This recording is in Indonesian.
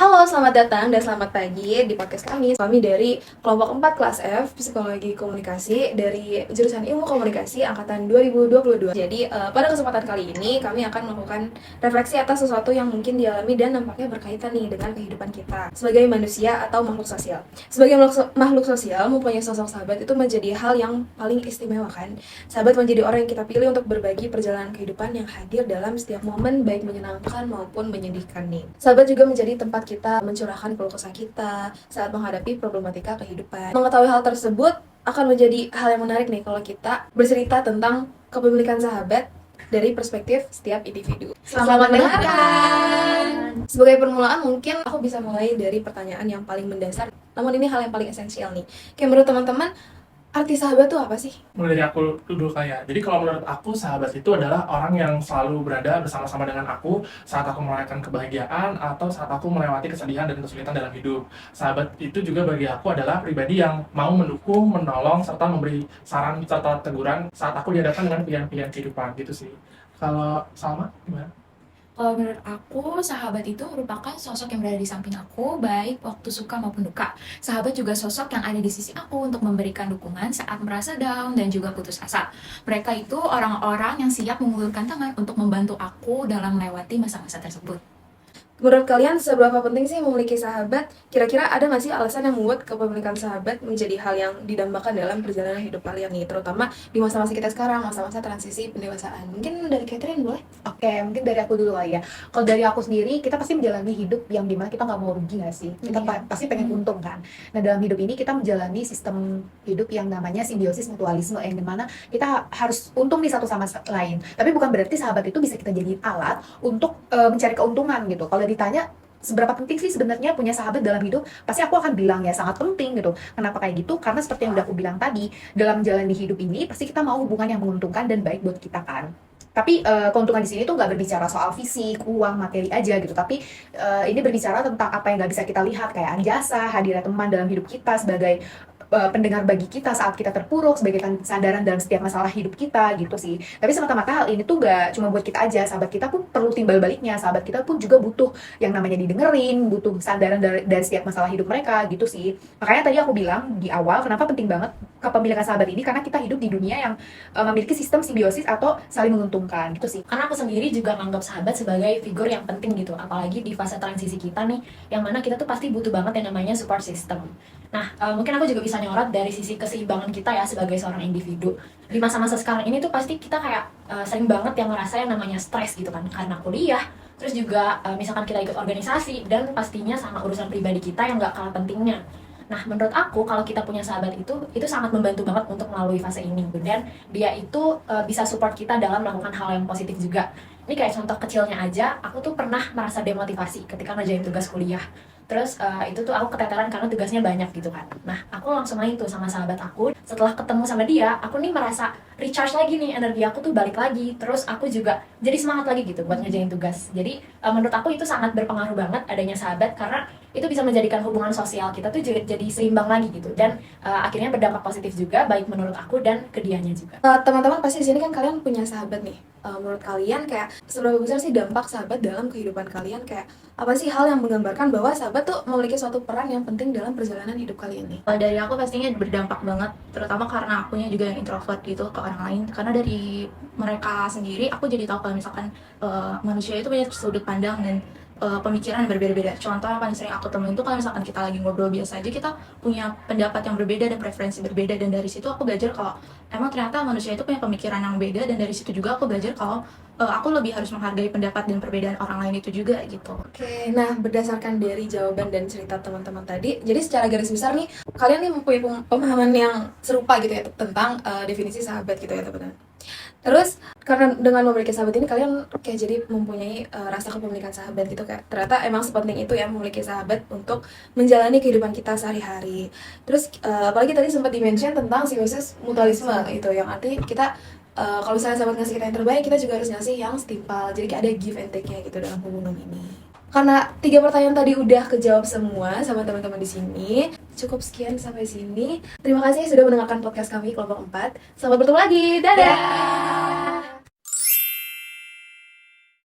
Halo, selamat datang dan selamat pagi di podcast kami. Kami dari kelompok 4 kelas F, Psikologi Komunikasi dari jurusan Ilmu Komunikasi angkatan 2022. Jadi, pada kesempatan kali ini kami akan melakukan refleksi atas sesuatu yang mungkin dialami dan nampaknya berkaitan nih dengan kehidupan kita sebagai manusia atau makhluk sosial. Sebagai makhluk sosial, mempunyai sosok sahabat itu menjadi hal yang paling istimewa kan. Sahabat menjadi orang yang kita pilih untuk berbagi perjalanan kehidupan yang hadir dalam setiap momen baik menyenangkan maupun menyedihkan nih. Sahabat juga menjadi tempat kita mencurahkan keluh kesah kita saat menghadapi problematika kehidupan. Mengetahui hal tersebut akan menjadi hal yang menarik nih kalau kita bercerita tentang kepemilikan sahabat dari perspektif setiap individu. Selamat mendengarkan! Sebagai permulaan mungkin aku bisa mulai dari pertanyaan yang paling mendasar, namun ini hal yang paling esensial nih. Kayak menurut teman-teman, arti sahabat tuh apa sih? Mulai dari aku dulu kayak. Jadi kalau menurut aku sahabat itu adalah orang yang selalu berada bersama-sama dengan aku saat aku merayakan kebahagiaan atau saat aku melewati kesedihan dan kesulitan dalam hidup. Sahabat itu juga bagi aku adalah pribadi yang mau mendukung, menolong, serta memberi saran serta teguran saat aku dihadapkan dengan pilihan-pilihan kehidupan gitu sih. Kalau Salma gimana? Kalau menurut aku, sahabat itu merupakan sosok yang berada di samping aku, baik waktu suka maupun duka. Sahabat juga sosok yang ada di sisi aku untuk memberikan dukungan saat merasa down dan juga putus asa. Mereka itu orang-orang yang siap mengulurkan tangan untuk membantu aku dalam melewati masa-masa tersebut. Menurut kalian seberapa penting sih memiliki sahabat? Kira-kira ada nggak sih alasan yang membuat kepemilikan sahabat menjadi hal yang didambakan dalam perjalanan hidup kalian nih, terutama di masa-masa kita sekarang, masa-masa transisi pendewasaan? Mungkin dari Catherine boleh? Oke, mungkin dari aku dulu kali ya. Kalau dari aku sendiri, kita pasti menjalani hidup yang dimana kita nggak mau rugi nggak sih? Kita pasti pengen untung kan. Nah, dalam hidup ini kita menjalani sistem hidup yang namanya simbiosis mutualisme, yang dimana kita harus untung nih satu sama lain. Tapi bukan berarti sahabat itu bisa kita jadiin alat untuk mencari keuntungan gitu. Kalau ditanya seberapa penting sih sebenarnya punya sahabat dalam hidup, pasti aku akan bilang ya sangat penting gitu. Kenapa kayak gitu? Karena seperti yang udah aku bilang tadi, dalam menjalani hidup ini pasti kita mau hubungan yang menguntungkan dan baik buat kita kan. Tapi keuntungan di sini tuh nggak berbicara soal fisik, uang, materi aja gitu. Tapi ini berbicara tentang apa yang nggak bisa kita lihat, kayak jasa, hadirnya teman dalam hidup kita sebagai pendengar bagi kita saat kita terpuruk, sebagai sandaran dalam setiap masalah hidup kita gitu sih. Tapi semata-mata hal ini tuh gak cuma buat kita aja, sahabat kita pun perlu timbal baliknya. Sahabat kita pun juga butuh yang namanya didengerin, butuh sandaran dari setiap masalah hidup mereka gitu sih. Makanya tadi aku bilang di awal kenapa penting banget kepemilikan sahabat ini, karena kita hidup di dunia yang memiliki sistem simbiosis atau saling menguntungkan gitu sih. Karena aku sendiri juga menganggap sahabat sebagai figur yang penting gitu, apalagi di fase transisi kita nih, yang mana kita tuh pasti butuh banget yang namanya support system. Nah, mungkin aku juga bisa nyorot dari sisi keseimbangan kita ya sebagai seorang individu. Di masa-masa sekarang ini tuh pasti kita kayak sering banget yang ngerasa yang namanya stres gitu kan, karena kuliah, terus juga misalkan kita ikut organisasi, dan pastinya sama urusan pribadi kita yang gak kalah pentingnya. Nah, menurut aku kalau kita punya sahabat itu sangat membantu banget untuk melalui fase ini, dan dia itu bisa support kita dalam melakukan hal yang positif juga. Ini kayak contoh kecilnya aja, aku tuh pernah merasa demotivasi ketika ngerjain tugas kuliah. Terus itu tuh aku keteteran karena tugasnya banyak gitu kan. Nah, aku langsung main tuh sama sahabat aku. Setelah ketemu sama dia, aku nih merasa recharge lagi nih, energi aku tuh balik lagi. Terus aku juga jadi semangat lagi gitu buat ngerjain tugas. Jadi menurut aku itu sangat berpengaruh banget adanya sahabat, karena itu bisa menjadikan hubungan sosial kita tuh jadi seimbang lagi gitu, dan akhirnya berdampak positif juga baik menurut aku dan ke dianya juga. Teman-teman pasti di sini kan kalian punya sahabat nih. Menurut kalian kayak seberapa besar sih dampak sahabat dalam kehidupan kalian? Kayak apa sih hal yang menggambarkan bahwa sahabat tuh memiliki suatu peran yang penting dalam perjalanan hidup kalian nih? Kalau dari aku pastinya berdampak banget, terutama karena akunya juga yang introvert gitu ke orang lain. Karena dari mereka sendiri aku jadi tahu kalau misalkan manusia itu punya sudut pandang dan pemikiran yang berbeda-beda. Contoh yang paling sering aku temuin itu kalau misalkan kita lagi ngobrol biasa aja, kita punya pendapat yang berbeda dan preferensi berbeda, dan dari situ aku belajar kalau emang ternyata manusia itu punya pemikiran yang beda, dan dari situ juga aku belajar kalau aku lebih harus menghargai pendapat dan perbedaan orang lain itu juga gitu. Oke, nah berdasarkan dari jawaban dan cerita teman-teman tadi, jadi secara garis besar nih, kalian nih mempunyai pemahaman yang serupa gitu ya tentang definisi sahabat gitu ya teman-teman. Terus karena dengan memiliki sahabat ini kalian kayak jadi mempunyai rasa kepemilikan sahabat gitu, kayak ternyata emang sepenting itu ya memiliki sahabat untuk menjalani kehidupan kita sehari-hari. Terus apalagi tadi sempat di-mention tentang simbiosis mutualisme itu, yang arti kita kalau misalnya sahabat ngasih kita yang terbaik, kita juga harus ngasih yang setimpal. Jadi kayak ada give and take-nya gitu dalam hubungan ini. Karena 3 pertanyaan tadi udah kejawab semua sama teman-teman di sini. Cukup sekian sampai sini. Terima kasih sudah mendengarkan podcast kami kelompok 4. Selamat bertemu lagi. Dadah.